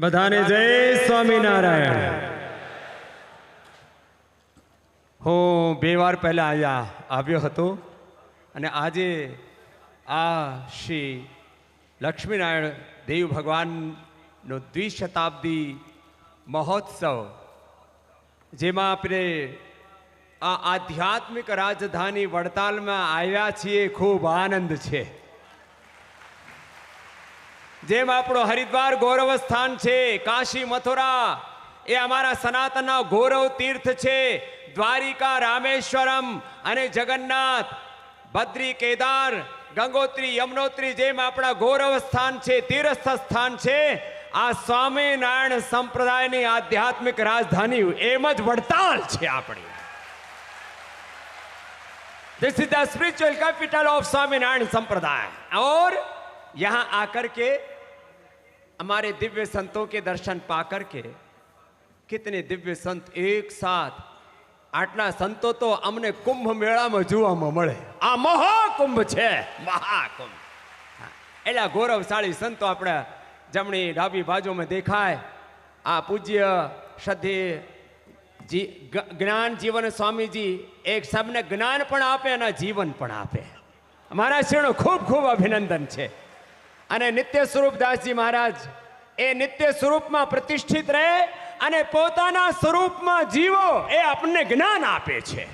બધાને જય સ્વામિનારાયણ. હું 2 વાર પહેલા આવ્યો હતો અને આજે આ શ્રી લક્ષ્મીનારાયણ દેવ ભગવાનનો દ્વિશતાબ્દી મહોત્સવ, જેમાં આપણે આ આધ્યાત્મિક રાજધાની વડતાલમાં આવ્યા છીએ, ખૂબ આનંદ છે. જેમ આપણો હરિદ્વાર ગૌરવ સ્થાન છે, કાશી મથુરા એ અમારા સનાતનના ગૌરવ તીર્થ છે, દ્વારિકા રામેશ્વરમ અને જગન્નાથ બદ્રી કેદાર ગંગોત્રી યમનોત્રી જેમ આપણા ગૌરવ સ્થાન છે, તીર્થ સ્થાન છે, આ સ્વામિનારાયણ સંપ્રદાયની આધ્યાત્મિક રાજધાની એમ જ વડતાલ છે આપણી. This is the spiritual capital of Swaminarayan संप्रदाय. और यहाँ आकर के हमारे दिव्य संतों के दर्शन पाकर के कितने दिव्य संत एक साथ, आटला संतो तो अमने कुंभ मेला में જોવામાં મળે. આ મહાકુંભ છે, મહાકુંભ. એલા ગૌરવશાળી સંતો આપણે જમણી ડાબી બાજુમાં દેખાય. આ પૂજ્ય શ્રદ્ધેય જ્ઞાન જીવન સ્વામીજી એક સબને જ્ઞાન પણ આપે અને જીવન પણ આપે. અમારા શ્રીનો ખૂબ ખૂબ અભિનંદન છે. અને નિત્ય સ્વરૂપદાસજી મહારાજ એ નિત્ય સ્વરૂપમાં પ્રતિષ્ઠિત રહે અને પોતાના સ્વરૂપમાં જીવો, એ આપણને જ્ઞાન આપે છે.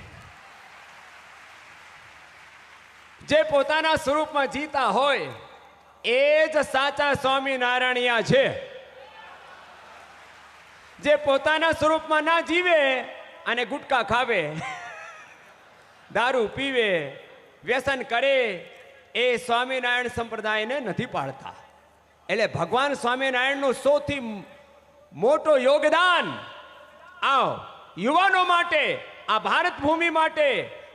જે પોતાના સ્વરૂપમાં જીતા હોય એ જ સાચા સ્વામિનારાયણિયા છે. જે પોતાના સ્વરૂપમાં ના જીવે અને ગુટકા ખાવે, દારૂ પીવે, વ્યસન કરે, એ સ્વામિનારાયણ સંપ્રદાયને નથી પાડતા. એટલે ભગવાન સ્વામિનારાયણનું સૌથી મોટો યોગદાન આ યુવાનો માટે, આ ભારત ભૂમિ માટે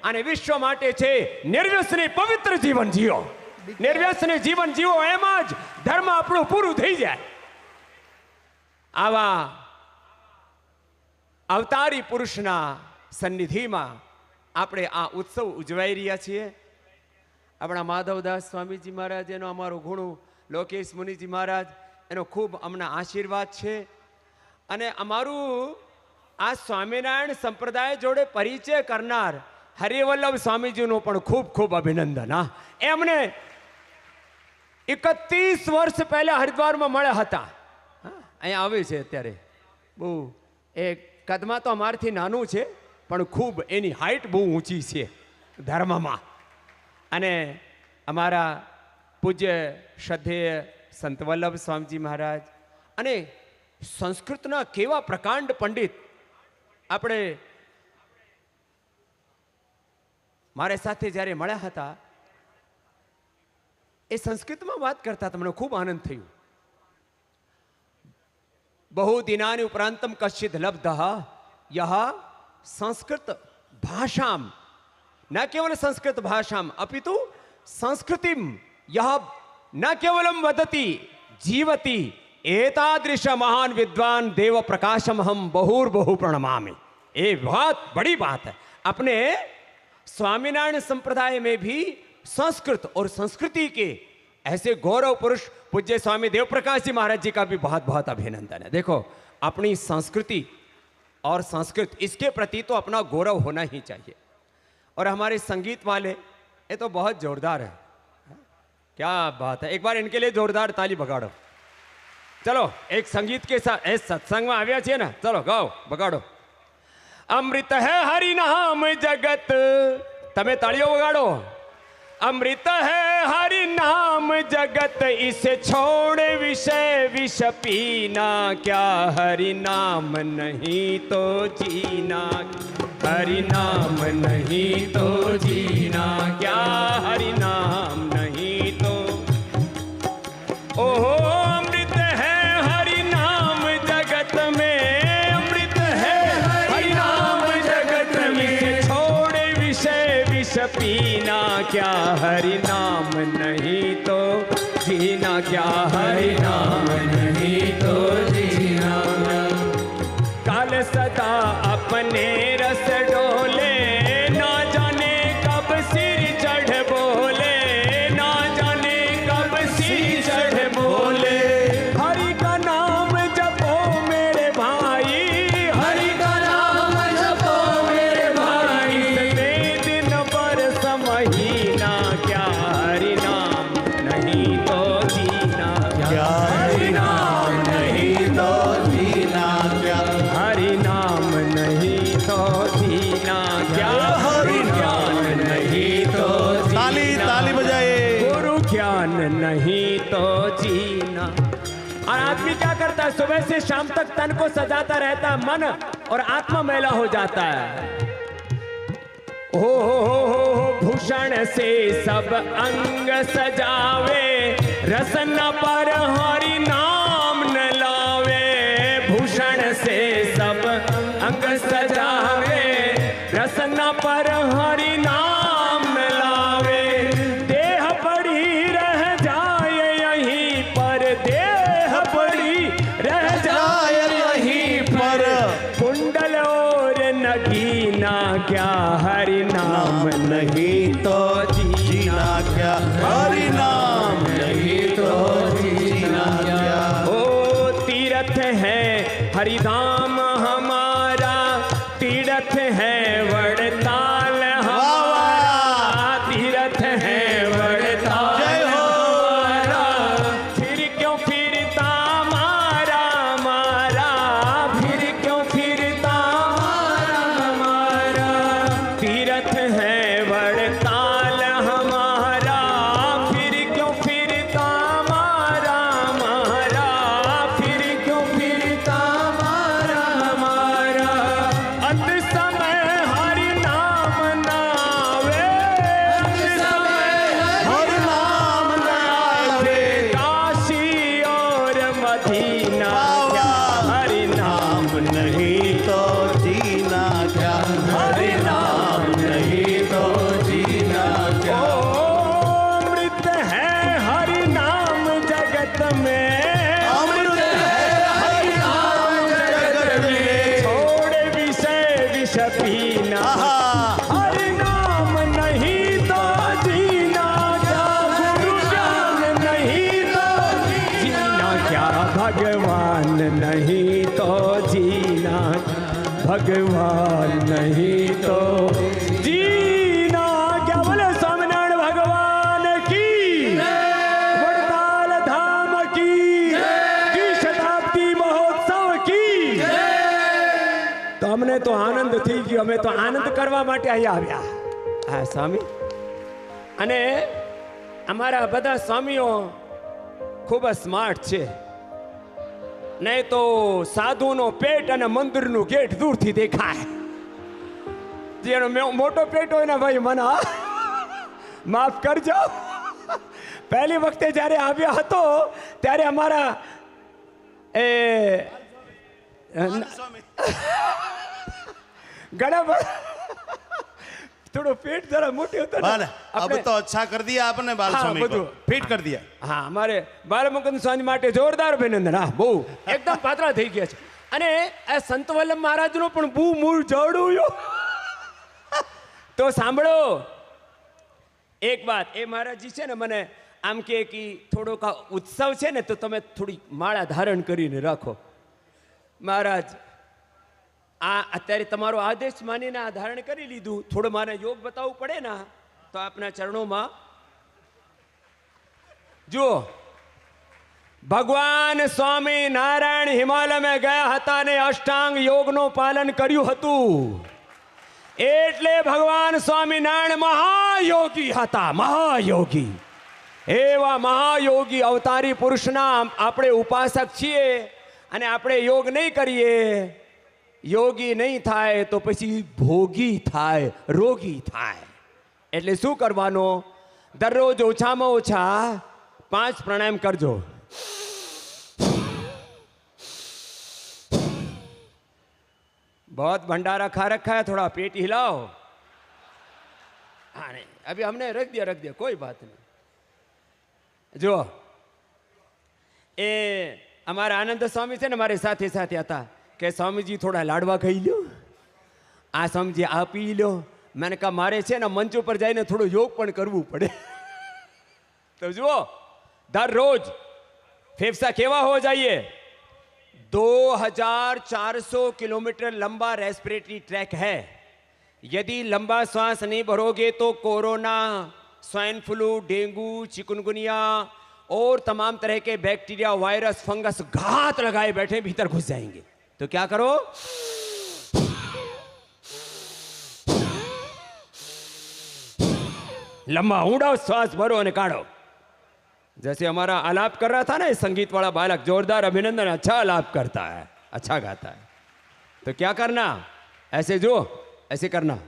અને વિશ્વ માટે છે, નિર્વ્યસની પવિત્ર જીવન જીવો. નિર્વ્યસની જીવન જીવો, એમાં જ ધર્મ આપણું પૂરું થઈ જાય. આવા અવતારી પુરુષના સન્નિધિમાં આપણે આ ઉત્સવ ઉજવાઈ રહ્યા છીએ. આપણા માધવદાસ સ્વામીજી મહારાજ, એનો અમારો ગુરુ લોકેશ મુનિજી મહારાજ, એનો ખૂબ અમને આશીર્વાદ છે. અને અમારું આ સ્વામિનારાયણ સંપ્રદાય જોડે પરિચય કરનાર હરિવલ્લભ સ્વામીજીનું પણ ખૂબ ખૂબ અભિનંદન. હા, એમને 31 વર્ષ પહેલા હરિદ્વારમાં મળ્યા હતા. અહીંયા આવે છે અત્યારે. બહુ એક કદમાં તો અમારથી નાનું છે, પણ ખૂબ એની હાઈટ બહુ ઊંચી છે ધર્મમાં. અને અમારા પૂજ્ય શ્રદ્ધેય સંત વલ્લભ સ્વામીજી મહારાજ અને સંસ્કૃતના કેવા પ્રકાંડ પંડિત આપણે મારે સાથે જ્યારે મળ્યા હતા, એ સંસ્કૃતમાં વાત કરતા હતા. મને ખૂબ આનંદ થયો. बहु दिनानि उपरांतम कश्चित लब्धः यह संस्कृत भाषाम, न केवल संस्कृत भाषाम अपितु संस्कृतिम यह न केवलम वदति जीवति, एतादृश महान विद्वान देव प्रकाशम हम बहुर्बहु प्रणमामि. ये बहुत बड़ी बात है. अपने स्वामीनारायण संप्रदाय में भी संस्कृत और संस्कृति के ऐसे गौरव पुरुष पूज्य स्वामी देव प्रकाश जी महाराज जी का भी बहुत बहुत अभिनंदन है. देखो, अपनी संस्कृति और संस्कृत, इसके प्रति तो अपना गौरव होना ही चाहिए. और हमारे संगीत वाले ये तो बहुत जोरदार है. क्या बात है. एक बार इनके लिए जोरदार ताली बगाड़ो. चलो, एक संगीत के साथ सत्संग में आव्या छे ना, चलो गाओ, बगाड़ो. अमृत है हरि नाम जगत, तमे तालियों बगाड़ो. अमृत है हरि नाम जगत, इसे छोड़ विषय विष पीना, क्या हरि नाम नहीं तो जीना, हरि नाम नहीं तो जीना, क्या हरि नाम नहीं तो. ओहो, अमृत है हरि नाम जगत में, अमृत है हरि नाम जगत में, इसे छोड़ विषय विष पीना, क्या हरि नाम नहीं तो जीना, क्या हरि नाम नहीं तो जीना. काल सदा अपने रस डोले, ना जाने कब सिर चढ़ बोले, ना जाने कब सिर चढ़ बोले. हरि का नाम जब करता है, सुबह से शाम तक तन को सजाता रहता है, मन और आत्मा मैला हो जाता है। हो भूषण से सब अंग सजावे, रसन पर हरि नाम न लावे। भूषण से सब अंग सजावे, रसन पर हरि नाम न लावे। देह पड़ी रह जाए यहीं पर, देह पड़ी रह जाए यहीं पर। कुंडल और नगीना क्या, हरि नाम नहीं तो जीना क्या, हरि नाम नहीं तो जीना क्या। ओ तीर्थ है हरिधाम हमारा, तीर्थ है वड़ताल हमारा, तीर्थ है वड़ताल हमारा। फिर क्यों फिरता मारा मारा, फिर क्यों फिरता मारा मारा। तीर्थ है वड़ताल हमारा, फिर क्यों फिरता मारा मारा, फिर क्यों फिरता मारा मारा। अंत समय हरि नाम नावे, अंत समय हरि नाम नावे। काशी और मदीना क्या, हरि नाम नहीं तो जीना क्या, हरि नाम नहीं तो जीना क्या। अमृत है हरि नाम जगत में, अमृत है हरि नाम जगत में। छोड़ विषय विष पीना, हरि नाम नहीं तो जीना क्या। गुरु ज्ञान नहीं तो जीना क्या, भगवान नहीं तो जीना, भगवान नहीं तो जीना क्या। बोले स्वामीनारायण भगवान की, वड़ताल धाम की शताब्दी महोत्सव की। तो हमने तो आनंद થઈ ગયો, અમે તો આનંદ કરવા માટે અહીંયા આવ્યા। હા સ્વામી, અને અમારા બધા સ્વામીઓ ખૂબ જ સ્માર્ટ છે, નહીં તો સાધુનો પેટ અને મંદિરનું ગેટ દૂરથી દેખાય। જેનો મોટો પેટ હોય ને ભાઈ મને માફ કરજો। પહેલી વખતે જ્યારે આવ્યા હતો ત્યારે અમારા घड़ा थोड़ो पेट जरा मोटे होता है। अब तो अच्छा कर दिया आपने बाल स्वामी को, फिट कर दिया। हाँ, हमारे बालमुकुंद स्वामी माटे जोरदार अभिनंदन। हाँ, बहु एकदम पातळा થઈ ગયા છે। અને આ સંત વલ્લભ મહારાજનો પણ બહુ મૂળ જડુયો। તો સાંભળો એક વાત, એ મહારાજજી છે ને મને આમ કે થોડોક ઉત્સવ છે ને તો તમે થોડી માળા ધારણ કરીને રાખો। મહારાજ આ અત્યારે તમારો આદેશ માનીને આ ધારણ કરી લીધું, થોડો મારે યોગ બતાવવું પડે ને તો આપના ચરણોમાં જુઓ। ભગવાન સ્વામી નારાયણ હિમાલયમાં ગયા હતા ને અષ્ટાંગ યોગનું પાલન કર્યું હતું, એટલે ભગવાન સ્વામિનારાયણ મહાયોગી હતા, મહાયોગી। એવા મહાયોગી અવતારી પુરુષના આપણે ઉપાસક છીએ અને આપણે યોગ નહીં કરીએ, યોગી નહીં થાય તો પછી ભોગી થાય, રોગી થાય। એટલે શું કરવાનો, દરરોજ ઓછામાં ઓછા 5 પ્રાણાયામ કરજો। बहुत भंडारा खा रखा है, थोड़ा पेट हिलाओ। हाँ नहीं, अभी हमने रख दिया, कोई बात नहीं। जो ए हमारा आनंद स्वामी से हमारे साथ आता कि स्वामी जी थोड़ा लाडवा खाई लो, आ स्वामी जी आ पी लो। मैंने कहा मारे छे ना मंच पर जाइने थोड़ो योग पण करवू पड़े। तो जुओ दर रोज फेफसा केवा हो जाइए। 2400 किलोमीटर लंबा रेस्पिरेटरी ट्रैक है। यदि लंबा श्वास नहीं भरोगे तो corona, swine flu, dengue, chikungunya और तमाम तरह के बैक्टीरिया, वायरस, फंगस घात लगाए बैठे भीतर घुस जाएंगे। तो क्या करो, लंबा ऊंडा श्वास भरो और काढ़ो। जैसे हमारा आलाप कर रहा था ना, संगीत वाला बालक, जोरदार अभिनंदन, अच्छा आलाप करता है, अच्छा गाता है। तो क्या करना, ऐसे जो ऐसे करना,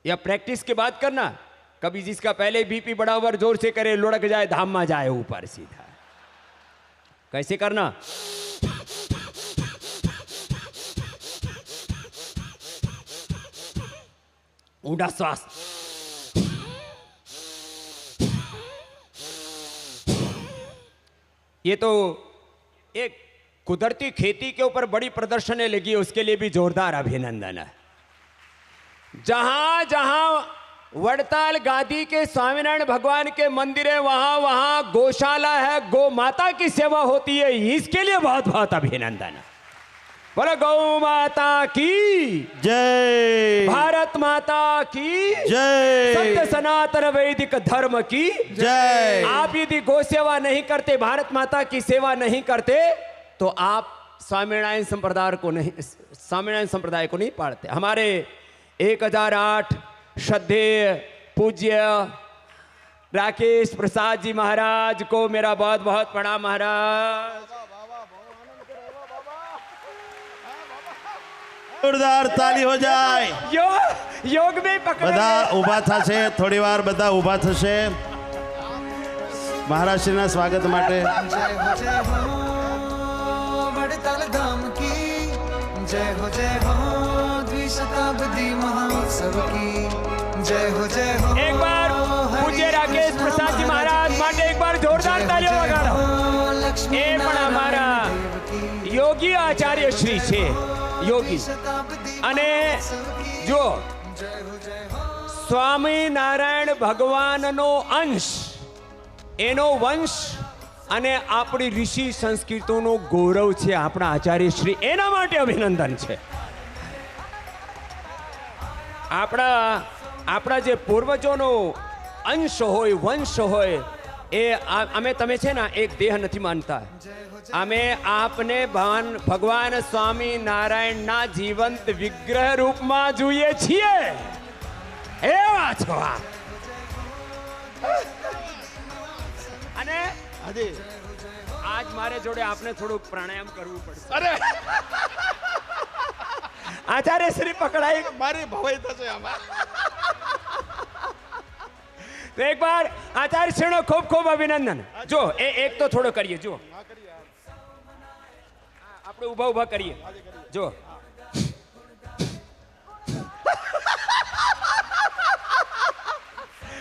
या प्रैक्टिस के बाद करना। कभी जिसका पहले बीपी बड़ा ओवर जोर से करे, लुढ़क जाए, धाम में जाए ऊपर सीधा। कैसे करना, ऊंडा श्वास, ये तो एक कुदरती खेती के ऊपर बड़ी प्रदर्शनें लगी है, उसके लिए भी जोरदार अभिनंदन है। जहां जहां वड़ताल गादी के स्वामीनारायण भगवान के मंदिर है, वहां वहां गौशाला है, गौ माता की सेवा होती है, इसके लिए बहुत बहुत अभिनंदन है। बोलो गौ माता की जय, भारत माता की जय, सत्य सनातन वैदिक धर्म की जय। आप यदि गौ सेवा नहीं करते, भारत माता की सेवा नहीं करते, तो आप स्वामीनारायण संप्रदाय को नहीं पालते। हमारे 1008 श्रद्धेय पूज्य राकेश प्रसाद जी महाराज को मेरा बहुत बहुत प्रणाम। महाराज જોરદાર તાલી હો જાય। योग में पकड़ બધા ઊભા થશે, થોડી વાર બધા ઊભા થશે મહારાજશ્રીના સ્વાગત માટે। जय हो वड़ताल धाम की जय हो द्विशताब्दी महोत्सव की जय हो। एक बार पूज्य राकेश प्रसाद जी महाराज माटे एक बार जोरदार तालियों वગાड़ो। એ પણ અમારા યોગી આચાર્ય શ્રી છે, યોગી। અને જો સ્વામિનારાયણ ભગવાનનો અંશ, એનો વંશ અને આપણી ઋષિ સંસ્કૃતિનો ગૌરવ છે આપણા આચાર્ય શ્રી, એના માટે અભિનંદન છે। આપણા જે પૂર્વજોનો અંશ હોય, વંશ હોય, એ અમે તમે છે ને એક દેહ નથી માનતા, અમે આપને ભગવાન સ્વામિનારાયણના જીવંત વિગ્રહ રૂપમાં જોઈએ છીએ, એવા છો આપ। અને આજ મારે જોડે આપને થોડુંક પ્રાણાયામ કરવું પડશે। અરે આચાર્ય શ્રી પકડાઈ મારી ભવાઈ થશે આમાં। तो एक बार आचार्य श्री खूब खूब अभिनंदन। जो एक तो थोड़ो करिए, जो आप उभा उभा करिए, जो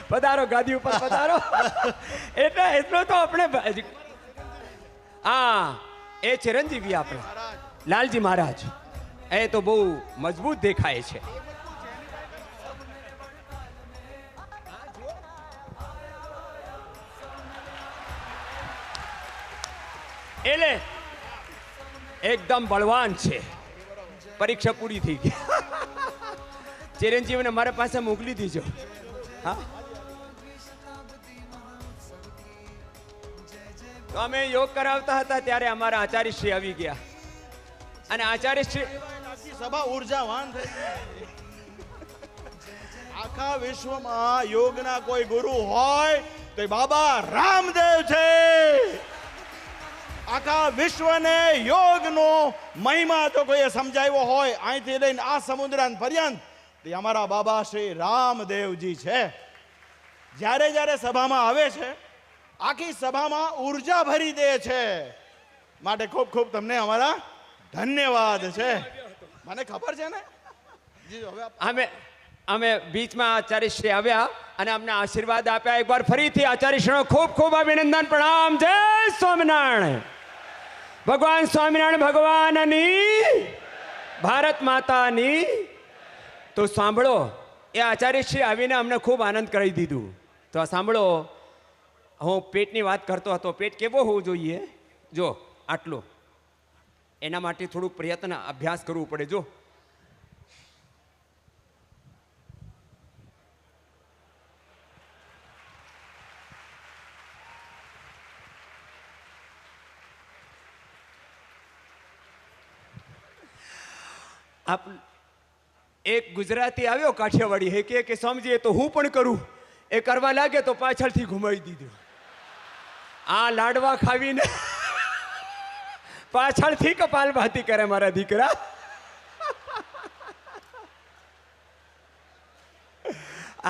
पधारो गादी ऊपर पधारो। એટલો તો આપણે એ ચિરંજીવી આપણે લાલજી મહારાજ, એ તો બહુ મજબૂત દેખાય છે। એટલે એકદમ બળવાન છે। પરીક્ષા પૂરી થઈ ગઈ, ચિરંજીવીને મારા પાસે મોકલી દીજો। હા, તો અમે યોગ કરાવતા હતા ત્યારે અમારા આચાર્યશ્રી આવી ગયા, અને આચાર્યશ્રી સભા ઉર્જાવાન થઈ ગઈ। આખા વિશ્વમાં યોગના કોઈ ગુરુ હોય તો બાબા રામદેવ છે। આખા વિશ્વને યોગનો મહિમા તો કોઈએ સમજાવ્યો હોય અહીંથી લઈને આ સમુદ્રાંત પર્યંત, તે અમારા બાબા શ્રી રામદેવજી છે। જ્યારે જ્યારે સભામાં આવે છે, આખી સભામાં ઉર્જા ભરી દે છે, માટે ખૂબ ખૂબ તમને અમારા ધન્યવાદ છે। મને ખબર છે ને જી। હવે અમે બીચમાં આચાર્યશ્રી આવ્યા અને અમને આશીર્વાદ આપ્યા। એક વાર ફરીથી આચાર્યશ્રીનો ખૂબ ખૂબ અભિનંદન, પ્રણામ। જય સ્વામિનારાયણ। ભગવાન સ્વામિનારાયણ ભગવાનની, ભારત માતાની। તો સાંભળો, એ આચાર્યશ્રી આવીને અમને ખૂબ આનંદ કરાવી દીધું। તો આ સાંભળો, હું પેટની વાત કરતો હતો, પેટ કેવો હોવું જોઈએ? જો આટલું, એના માટે થોડુંક પ્રયત્ન અભ્યાસ કરવું પડે। જો આપ એક ગુજરાતી આવ્યો કાઠિયાવાડી, હે કે સ્વામીજી એ તો હું પણ કરું, એ કરવા લાગે તો પાછળથી ઘુમાવી દીધું। આ લાડવા ખાવીને પાછળથી કપાલભાતી કરે મારા દીકરા.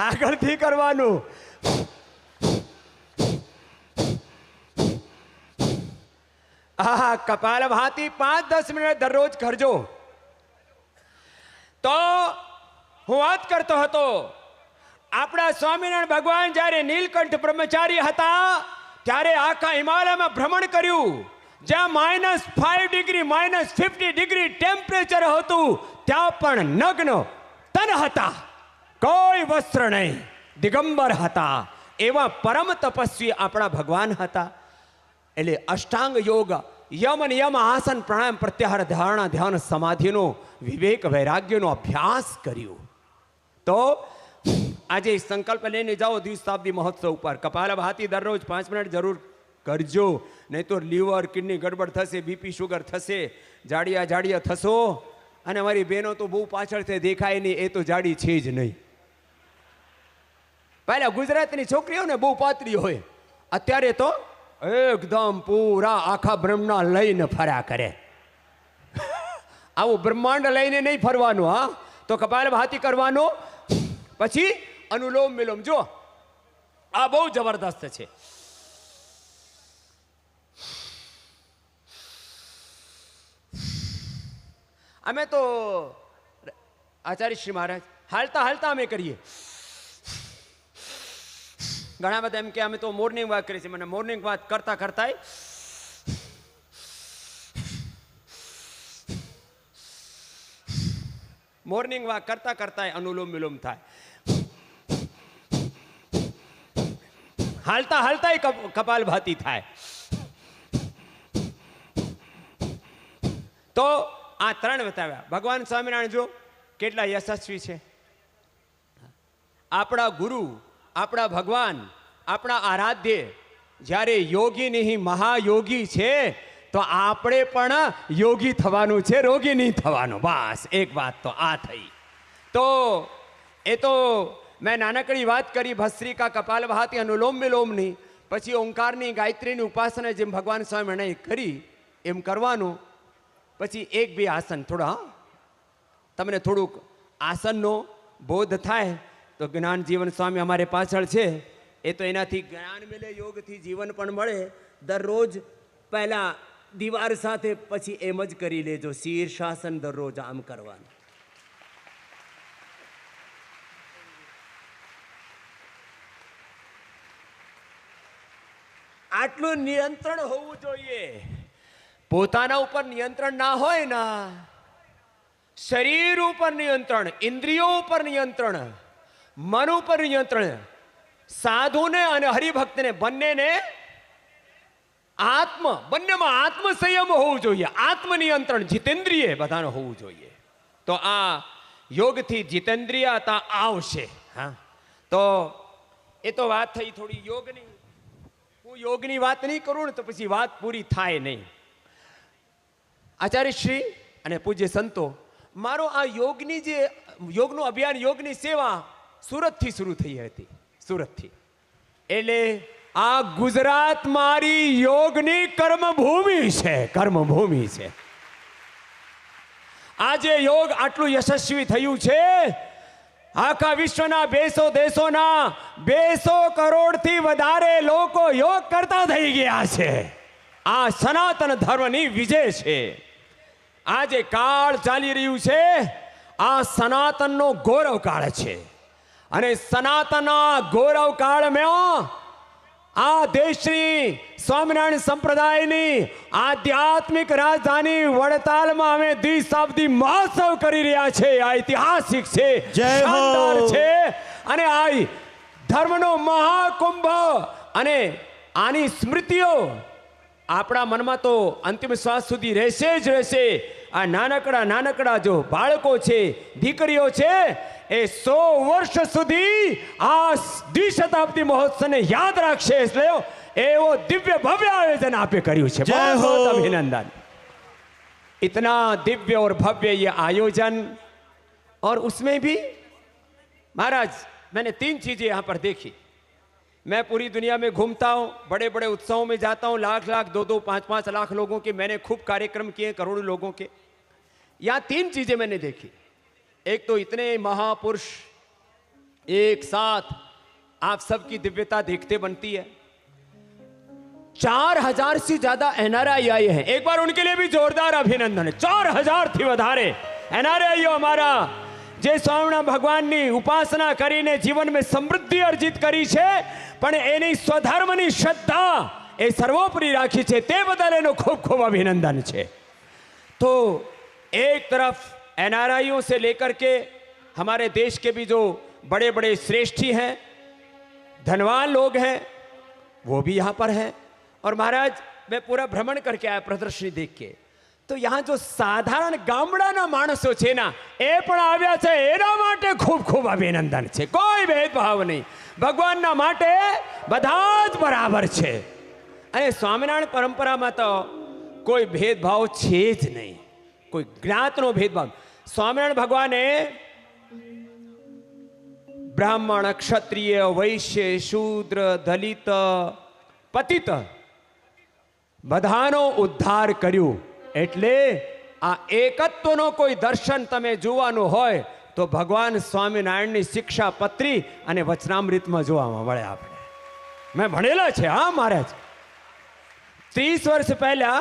આગળથી કરવાનું. કપાલભાતી 5-10 મિનિટ દરરોજ કરજો. તો હું વાત કરતો હતો, આપણા સ્વામિનારાયણ ભગવાન જ્યારે નીલકંઠ બ્રહ્મચારી હતા ત્યારે આખા હિમાલયમાં ભ્રમણ કર્યું. જ્યાં -5 ડિગ્રી -50 ડિગ્રી ટેમ્પરેચર હતું ત્યાં પણ નગ્ન તન હતા, કોઈ વસ્ત્ર નહીં, દિગંબર હતા. એવા પરમ તપસ્વી આપણા ભગવાન હતા. એટલે અષ્ટાંગ યોગ, યમ નિયમ આસન પ્રાણાયામ પ્રત્યાહાર ધારણા ધ્યાન સમાધિનો વિવેક વૈરાગ્યનો અભ્યાસ કર્યો. તો આજે સંકલ્પ લઈને જાઓ દ્વિશતાબ્દી મહોત્સવ ઉપર. કપાલભાતી દરરોજ 5 મિનિટ જરૂર કરજો, નહીં તો લીવર કિડની ગડબડ થશે, બીપી શુગર થશે, જાડિયા થશો. અને મારી બહેનો તો બહુ પાછળથી દેખાય નહીં, એ તો જાડી છે જ નહીં. પહેલા ગુજરાતની છોકરીઓને બહુ પાતળી હોય, અત્યારે તો એકદમ પૂરા આખા બ્રહ્માંડ લઈને ફર્યા કરે. આવું બ્રહ્માંડ લઈને નહીં ફરવાનું. હા, તો કપાલભાતી કરવાનો, પછી અનુલોમ વિલોમ. જો આ બહુ જબરદસ્ત છે. અમે તો આચાર્ય શ્રી મહારાજ હાલતા હાલતા અમે કરીએ. ઘણા બધા એમ કે અમે તો મોર્નિંગ વોક કરીએ છીએ. મને મોર્નિંગ વોક કરતા કરતા અનુલોમ વિલોમ થાય. હાલતા હાલતા કપાલભાતી થાય. તો આ 3 બતાવ્યા. ભગવાન સ્વામિનારાયણ જો કેટલા યશસ્વી છે. આપણા ગુરુ, આપણા ભગવાન, આપણા આરાધ્ય જ્યારે યોગી નહીં મહાયોગી છે, તો આપણે પણ યોગી થવાનું છે, રોગી નહીં થવાનું. બસ એક વાત તો આ થઈ. તો એ તો મેં નાનકડી વાત કરી ભસ્ત્રિકા કપાલભાતી અનુલોમ વિલોમની. પછી ઓંકારની ગાયત્રીની ઉપાસના જેમ ભગવાન સ્વામિનારાયણે કરી એમ કરવાનું. પછી 1-2 આસન થોડા, તમને થોડુંક આસનનો બોધ થાય તો જ્ઞાન જીવન સ્વામી અમારે પાછળ છે, એ તો એનાથી જ્ઞાન મળે, યોગથી જીવન પણ મળે. દરરોજ પહેલા દીવાર સાથે પછી એમ જ કરી લેજો, શીર્ષાસન દરરોજ આમ કરવાનું. આટલું નિયંત્રણ હોવું જોઈએ. પોતાના ઉપર નિયંત્રણ ના હોય ને, શરીર ઉપર નિયંત્રણ, ઇન્દ્રિયો ઉપર નિયંત્રણ, મન ઉપર નિયંત્રણ, સાધુને અને હરિભક્તને બંનેને બંનેમાં આત્મ સંયમ હોવું જોઈએ. આત્મનિયંત્રણ જીતેન્દ્રિય બધાને હોવું જોઈએ. તો આ યોગથી જીતેન્દ્રિયતા આવશે. હા, તો એ તો વાત થઈ થોડી યોગની. હું યોગની વાત નહીં કરું ને તો પછી વાત પૂરી થાય નહીં. આચાર્ય શ્રી અને પૂજ્ય સંતો, મારો આ યોગનું અભિયાન, યોગની સેવા સુરતથી શરૂ થઈ હતી. સુરતથી. એટલે આ ગુજરાત મારી યોગની કર્મભૂમિ છે, કર્મભૂમિ છે. આજે યોગ આટલું યશસ્વી થયું છે, આખા વિશ્વના 200 દેશોના 200 કરોડથી વધારે લોકો યોગ કરતા થઈ ગયા છે. આ સનાતન ધર્મની વિજય છે. આ જે કાળ ચાલી રહ્યું છે, આ સનાતનનો ગૌરવ કાળ છે. અને સનાતનના ગૌરવ કાળમાં આ દેશની સ્વામિનારાયણ સંપ્રદાયની આધ્યાત્મિક રાજધાની વડતાલમાં અમે દ્વિશતાબ્દી મહોત્સવ કરી રહ્યા છે. આ ઐતિહાસિક છે, શાનદાર છે. અને આ ધર્મનો મહાકુંભ અને આની સ્મૃતિઓ આપણા મનમાં તો અંતિમ શ્વાસ સુધી રહેશે જ રહેશે. આ નાનકડા જો બાળકો છે, દીકરીઓ છે, એ 100 વર્ષ સુધી આ દ્વિશતાબ્દી મહોત્સવને યાદ રાખશે. એટલે એવો દિવ્ય ભવ્ય આયોજન આપે કર્યું છે. बहुत अभिनंदन. इतना दिव्य और भव्य ये आयोजन. और उसमें भी महाराज मैंने 3 चीजें यहाँ पर देखी मैं पूरी दुनिया में घूमता हूँ, बड़े बड़े उत्सवों में जाता हूँ, लाख लाख 2-2, 5-5 लाख लोगों के मैंने खूब कार्यक्रम किए, करोड़ों लोगों के। यहाँ 3 चीजें मैंने देखी। एक तो इतने महापुरुष एक साथ आप सबकी दिव्यता देखते बनती है। 4000 से ज्यादा एनआरआई आए हैं, एक बार उनके लिए भी जोरदार अभिनंदन है। 4000 થી વધારે એનઆરઆઈઓ અમારા જે સ્વામિનારાયણ ભગવાનની ઉપાસના કરીને જીવનમાં સમૃદ્ધિ અર્જિત કરી છે, પણ એની સ્વધર્મની શ્રદ્ધા એ સર્વોપરી રાખી છે, તે બદલ એનો ખૂબ ખૂબ અભિનંદન છે। तो एक तरफ एनआरआईओ से लेकर के हमारे देश के भी जो बड़े बड़े श्रेष्ठी हैं, धनवान लोग हैं, वो भी यहाँ पर हैं। और महाराज मैं पूरा भ्रमण करके आया प्रदर्शनी देख के, तो यहाँ जो साधारण गामડાના માણસો છે ના, એ પણ આવ્યા છે, એના માટે ખૂબ ખૂબ અભિનંદન છે। કોઈ ભેદભાવ નહીં, ભગવાનના માટે બધા જ બરાબર છે। અને સ્વામિનારાયણ પરંપરામાં તો કોઈ ભેદભાવ છે જ નહીં, કોઈ જ્ઞાતનો ભેદભાવ। સ્વામિનારાયણ ભગવાને બ્રાહ્મણ, ક્ષત્રિય, વૈશ્ય, શૂદ્ર, દલિત, પતિત બધાનો ઉદ્ધાર કર્યું। એટલે આ એકત્વનો કોઈ દર્શન તમે જોવાનું હોય તો ભગવાન સ્વામિનારાયણની શિક્ષાપત્રી અને વચનામૃતમાં જોવામાં મળે આપણે। મેં ભણેલા છે હા મહારાજ। 30 વર્ષ પહેલા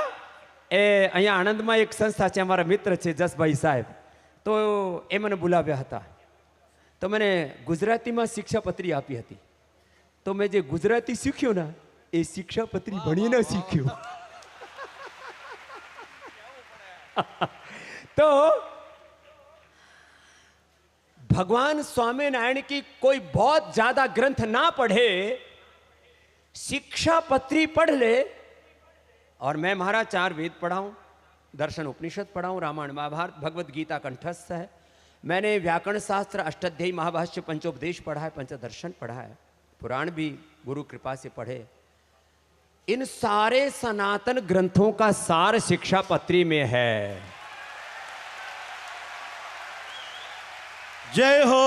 એ અહીંયા આણંદમાં એક સંસ્થા છે, અમારા મિત્ર છે જસભાઈ સાહેબ, તો એ મને બોલાવ્યા હતા। તો મને ગુજરાતીમાં શિક્ષાપત્રી આપી હતી। તો મેં જે ગુજરાતી શીખ્યું ના, એ શિક્ષાપત્રી ભણીને શીખ્યું। तो भगवान स्वामीनारायण की कोई बहुत ज्यादा ग्रंथ ना पढ़े, शिक्षा पत्री पढ़ ले। और मैं महाराज 4 वेद पढ़ाऊं, दर्शन उपनिषद पढ़ाऊं, रामायण महाभारत भगवत गीता कंठस्थ है। मैंने व्याकरण शास्त्र, अष्टाध्यायी महाभाष्य, पंचोपदेश पढ़ा है, पंचदर्शन पढ़ा है, पुराण भी गुरु कृपा से पढ़े। इन सारे सनातन ग्रंथों का सार शिक्षा पत्री में है। जय हो,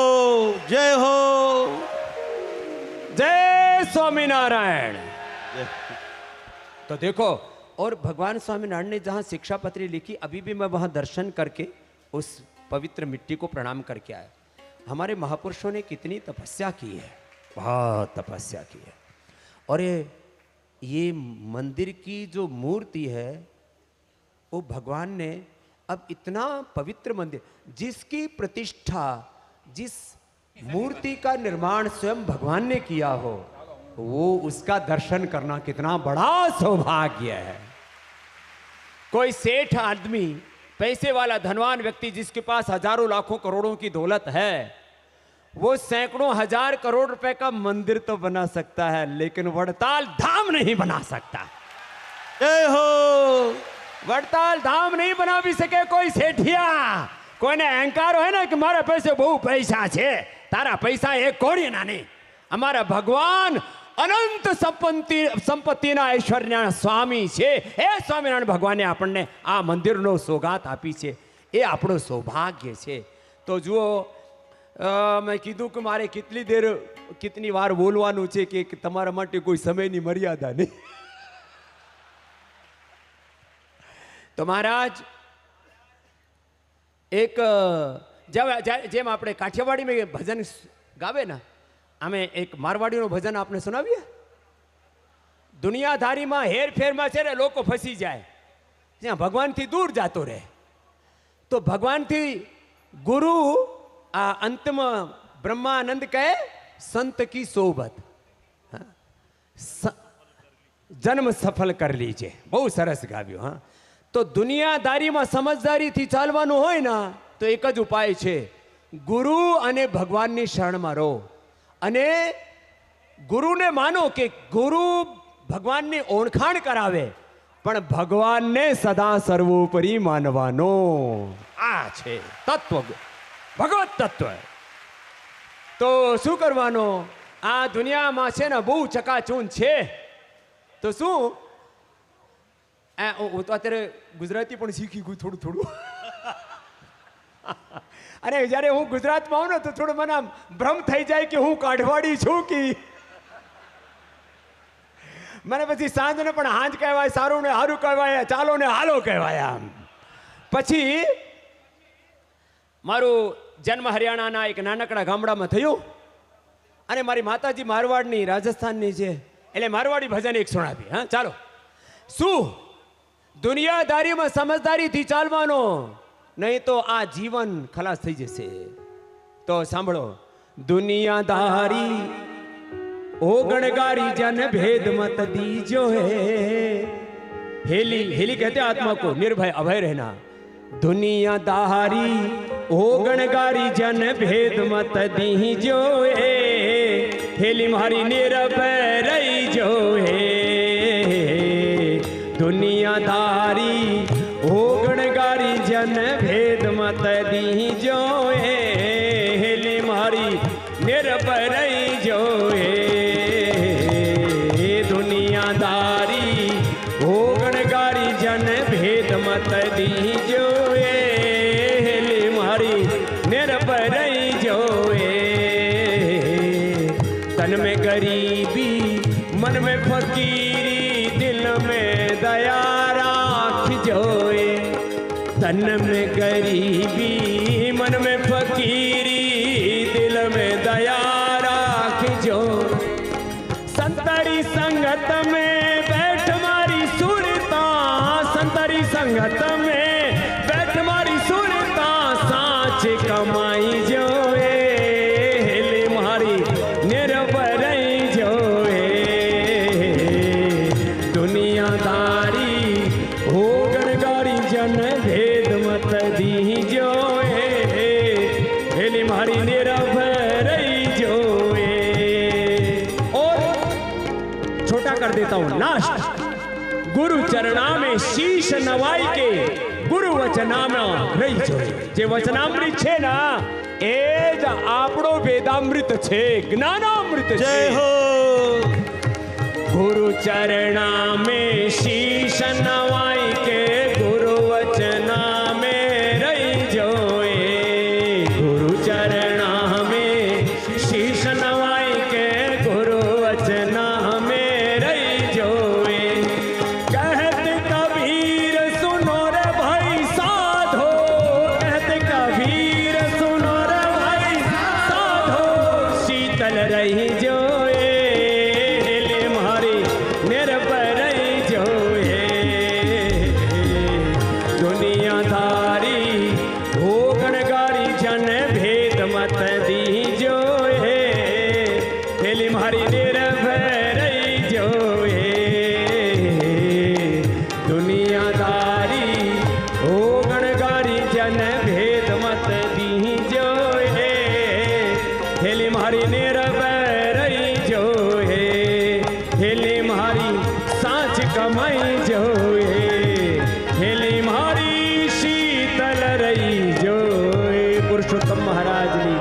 जय हो, जय स्वामीनारायण। तो देखो, और भगवान स्वामीनारायण ने जहां शिक्षा पत्री लिखी, अभी भी मैं वहां दर्शन करके उस पवित्र मिट्टी को प्रणाम करके आया। हमारे महापुरुषों ने कितनी तपस्या की है, बहुत तपस्या की है। और ये मंदिर की जो मूर्ति है, वो भगवान ने अब इतना पवित्र मंदिर, जिसकी प्रतिष्ठा, जिस मूर्ति का निर्माण स्वयं भगवान ने किया हो, वो उसका दर्शन करना कितना बड़ा सौभाग्य है। कोई सेठ आदमी, पैसे वाला धनवान व्यक्ति जिसके पास हजारों लाखों करोड़ों की दौलत है, वो सैकड़ों हजार करोड़ रुपए का मंदिर तो बना सकता है, लेकिन वड़ताल धाम नहीं बना सकता। जय हो। वड़ताल धाम नहीं बना भी सके कोई सेठिया। कोई ने अहंकार है ना कि मारा पैसे बहु पैसा छे, तारा पैसा एक कोड़ी ना नहीं। हमारा भगवान अनंत संपत्तिना ऐश्वर्यना स्वामी छे। ए स्वामीनारायण भगवाने આપણને આ મંદિરનો સોગાત આપી છે, એ આપણો સૌભાગ્ય છે। તો જુઓ, મેં કીધું કે મારે કિતની વાર બોલવાનું છે કે તમારા માટે કોઈ સમયની મર્યાદા નહીં। તો મહારાજ, એક જેમ આપણે કાઠિયાવાડીમાં ભજન ગાવે ને, અમે એક મારવાડીનું ભજન આપને સુનાવીએ। દુનિયાધારીમાં હેરફેરમાં છે ને લોકો ફસી જાય, જ્યાં ભગવાનથી દૂર જાતો રહે। તો ભગવાનથી ગુરુ आ अंतिम ब्रह्मानंद कहे संत की सोबत, जन्म सफल कर लीजिए। बहुत सरस गाव्यो। हाँ, तो दुनियादारी में समझदारी थी चालवानुं होय ना, तो एक ज उपाय छे, गुरु अने भगवान शरण में रहो अने गुरु ने मानो कि गुरु भगवान ने ओळखाण करावे, पण भगवान ने सदा सर्वोपरि मानवानो। आ छे तत्व, भगवत तत्व। तो शू करवानो, आ दुनिया में छे ने बहु चकाचून छे, तो शू तो अत्यारे गुजराती पण शीखी गयुं थोड़ुं थोड़ुं। अरे ज्यारे हूँ गुजरात में आऊँ ने तो थोड़ो मने भ्रम थई जाए कि हूँ काठवाड़ी छूं कि મને પછી સાંજને પણ હાંજ કહેવાય, સારું ને હારું કહેવાય, ચાલો ને હાલો કહેવાય. આમ પછી મારું જન્મ હરિયાણાના એક નાનકડા ગામડામાં થયું અને મારી માતાજી મારવાડની, રાજસ્થાનની છે, એટલે મારવાડી ભજન એક સુણાવી. હા ચાલો. શું દુનિયાદારીમાં સમજદારીથી ચાલવાનો, નહીં તો આ જીવન ખલાસ થઈ જશે. તો સાંભળો. દુનિયાદારી ઓ गणगारी जन भेद मत दीजो है, हेली हेली कहते आत्मा को निर्भय अभय रहना. दुनियादारी ओ गणगारी जन भेद मत दीजो है, हेली मारी निर्भय रही जो है. दुनियादारी ओ गणगारी जन भेद मत दीजो है, हेली मारी निर्भय रही जो है. दुनियादारी हो गणगारी जन भेद मत दीजो ए, हेली मारी निर्भय रही जो ए. तन में गरीबी मन में फकीरी, दिल में दया राख जो ए. तन में गरीबी मन में फकीरी, दिल में दया राख जो. संतरी संगत में बैठ मारी सुरता, संतरी संगत में बैठ मारी सुरता, साँच कमाई जो ए, हेली मारी निर्भय जो ए. दुनियादारी हो गणगारी जन भेद मत दी जो ए, हेली मारी निर्भय जो ए. और छोटा कर देता हूं लास्ट. गुरु चरणा में शीश नवाई के, गुरु वचनामा रही जो. जे वचनामृत छे ना ए ज आपड़ो वेदामृत छे, ज्ञानामृत छे. जय हो. गुरु चरणा में शीश नवाई के, गुरु वचना में रही जो ए. गुरु चरणा में शीश नवाई के, गुरु वचना में रही जो ए. कहत कबीर सुनो रे भाई साधो, कहत कबीर सुनो रे भाई साधो, शीतल रही जो ए, हेले मारी निर्भय रही जो ए. दुनियादारी हो गणगारी जन भेद मत दी जो ए, हेली मारी निर्भय रही जो ए. दुनियादारी हो गणगारी जन भेद मत दी जो ए, हेली मारी निर्भय रही जो ए. हेली मारी साँच कमाई जो ए, हेली मारी शीतल रही जो ए. पुरुषोत्तम महाराज जी,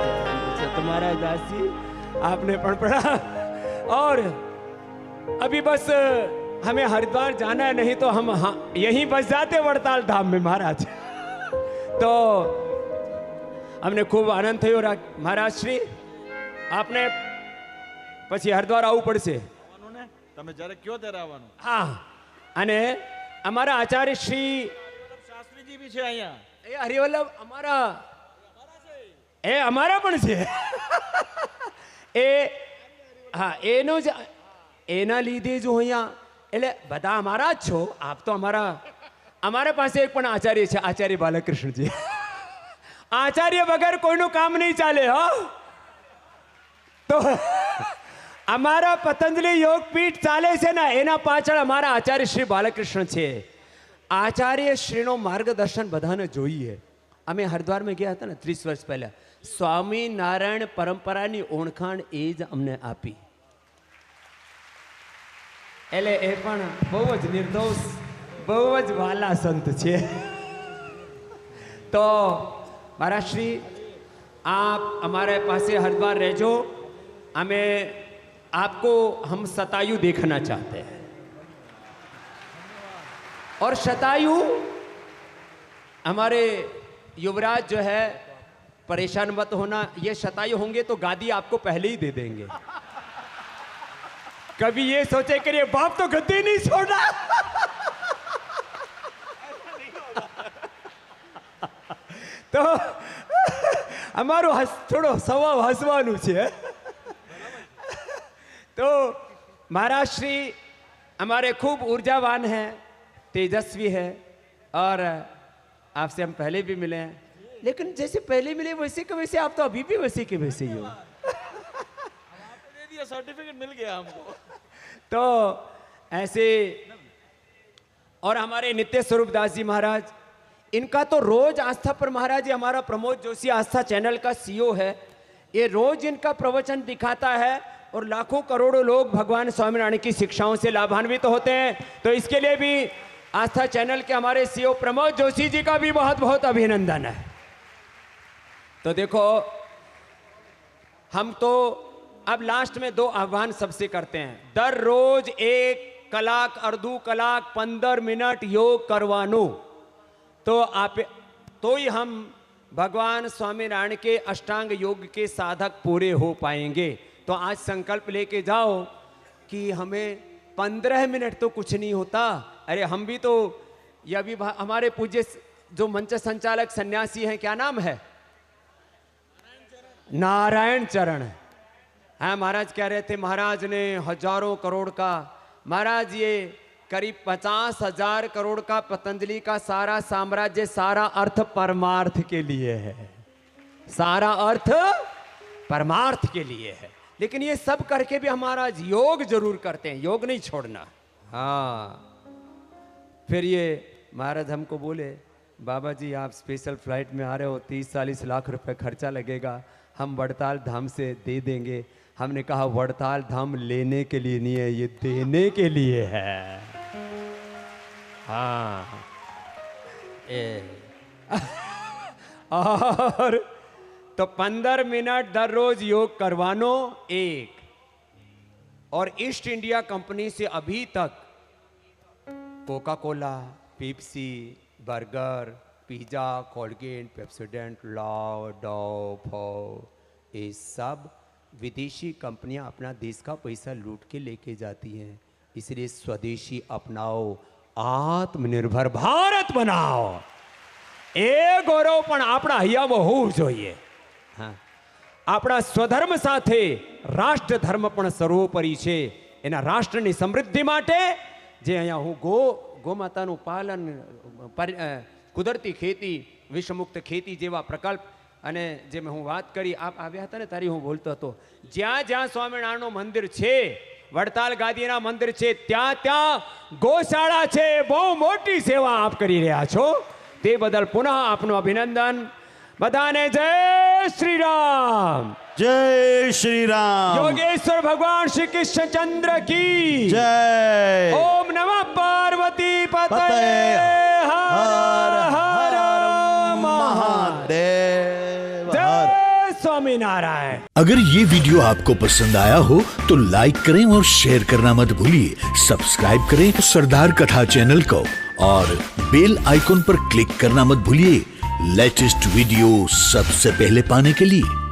तुम्हारा दासी आपने पण पढ़ा. और अभी बस हमें हरिद्वार जाना है, नहीं तो हम यहीं बस जाते वड़ताल धाम में महाराज. तो हमने खूब आनंद थयो. महाराज श्री आपने પછી હરિદ્વાર આવવું પડશે. તમે જ્યારે કયો ત્યારે આવવાનું. હા. અને અમારા આચાર્ય શ્રી શાસ્ત્રીજી બી છે અહીંયા. એ હરિવલ્લભ અમારા એ અમારા પણ છે. એ હા એનો જ એના લીધે જો અહીંયા એટલે બધા અમારા જ છો આપ તો અમારા પાસે એક પણ આચાર્ય છે, આચાર્ય બાલકૃષ્ણજી. આચાર્ય વગર કોઈનું કામ નહીં ચાલે. હો તો અમારા પતંજલિ યોગપીઠ ચાલે છે ને એના પાછળ અમારા આચાર્ય શ્રી બાલકૃષ્ણ છે. આચાર્ય શ્રીનો માર્ગદર્શન બધાને જોઈએ. અમે હરિદ્વારમાં ગયા હતા ને 30 વર્ષ પહેલા, સ્વામિનારાયણ પરંપરાની ઓળખાણ એ જ અમને આપી. એટલે એ પણ બહુ જ નિર્દોષ, બહુ જ વાલા સંત છે. તો મહારાજ શ્રી आप हमारे पास हरिद्वार रहजो. हमें आपको हम शतायु देखना चाहते हैं. और शतायु हमारे युवराज जो है, परेशान मत होना, ये शतायु होंगे तो गादी आपको पहले ही दे देंगे. कभी ये सोचे कि ये बाप तो गद्दी नहीं छोड़ा। तो અમારું થોડો સ્વભાવ હસવાનું છે। तो महाराज श्री हमारे खूब ऊर्जावान हैं, तेजस्वी है, और आपसे हम पहले भी मिले हैं, लेकिन जैसे पहले मिले वैसे के वैसे आप तो अभी भी वैसे के वैसे ही हो। सर्टिफिकेट मिल गया हमको। तो ऐसे, और हमारे नित्य स्वरूप दास जी महाराज, इनका तो रोज आस्था पर महाराज, ये हमारा प्रमोद जोशी आस्था चैनल का सीईओ है, ये रोज इनका प्रवचन दिखाता है और लाखों करोड़ों लोग भगवान स्वामीनारायण की शिक्षाओं से लाभान्वित होते हैं। तो इसके लिए भी आस्था चैनल के हमारे सीईओ प्रमोद जोशी जी का भी बहुत बहुत अभिनंदन है। तो देखो, हम तो अब लास्ट में 2 आह्वान सबसे करते हैं। दर रोज 1 કલાક અડધું કલાક 15 મિનિટ योग करवानो, तो आप तो ही हम भगवान स्वामीनारायण के अष्टांग योग के साधक पूरे हो पाएंगे। तो आज संकल्प लेके जाओ कि हमें 15 मिनट तो कुछ नहीं होता। अरे हम भी तो, यह भी हमारे पूज्य जो मंच संचालक सन्यासी हैं, क्या नाम है, नारायण चरण। हाँ, महाराज कह रहे थे, महाराज ने हजारों करोड़ का, महाराज ये करीब 50,000 करोड़ का पतंजलि का सारा साम्राज्य, सारा अर्थ परमार्थ के लिए है, सारा अर्थ परमार्थ के लिए है। लेकिन ये सब करके भी हमारा योग जरूर करते हैं, योग नहीं छोड़ना। हाँ, फिर ये महाराज हमको बोले, बाबा जी आप स्पेशल फ्लाइट में आ रहे हो, 30-40 लाख रुपए खर्चा लगेगा, हम वड़ताल धाम से दे देंगे। हमने कहा वड़ताल धाम लेने के लिए नहीं है, ये देने के लिए है। हाँ और तो 15 मिनट दर रोज योग करवानो 1। और ईस्ट इंडिया कंपनी से अभी तक Coca Cola, Pepsi, burger, pizza, Colgate, Pepsodent, लाव, डव, फॉ, ये सब विदेशी कंपनियां अपना देश का पैसा लूट के लेके जाती हैं। इसलिए स्वदेशी अपनाओ, आत्मनिर्भर भारत बनाओ। ए गौरव पण आपણા હૈયામાં હોવું જોઈએ। હા, આપણા સ્વધર્મ સાથે રાષ્ટ્ર ધર્મ પણ સર્વોપરી છે। એના રાષ્ટ્રની સમૃદ્ધિ માટે જે અહીંયા હું ગોમાતાનું પાલન, કુદરતી ખેતી, વિષમુક્ત ખેતી જેવા પ્રકલ્પ, અને જે હું વાત કરી, આપ આવ્યા હતા ને તારી હું બોલતો હતો, જ્યાં જ્યાં સ્વામિનારાયણનું મંદિર છે, વડતાલ ગાદીના મંદિર છે, ત્યાં ત્યાં ગૌશાળા છે। બહુ મોટી સેવા આપ કરી રહ્યા છો, તે બદલ પુનઃ આપનું અભિનંદન। બધાને જય શ્રી રામ, जय श्री राम। योगेश्वर भगवान श्री कृष्णचंद्र की जय। ओम नमः पार्वती पतये हर हर महादेव। जय स्वामीनारायण। अगर ये वीडियो आपको पसंद आया हो तो लाइक करें और शेयर करना मत भूलिए। सब्सक्राइब करें सरदार कथा चैनल को और बेल आइकॉन पर क्लिक करना मत भूलिए लेटेस्ट वीडियो सबसे पहले पाने के लिए।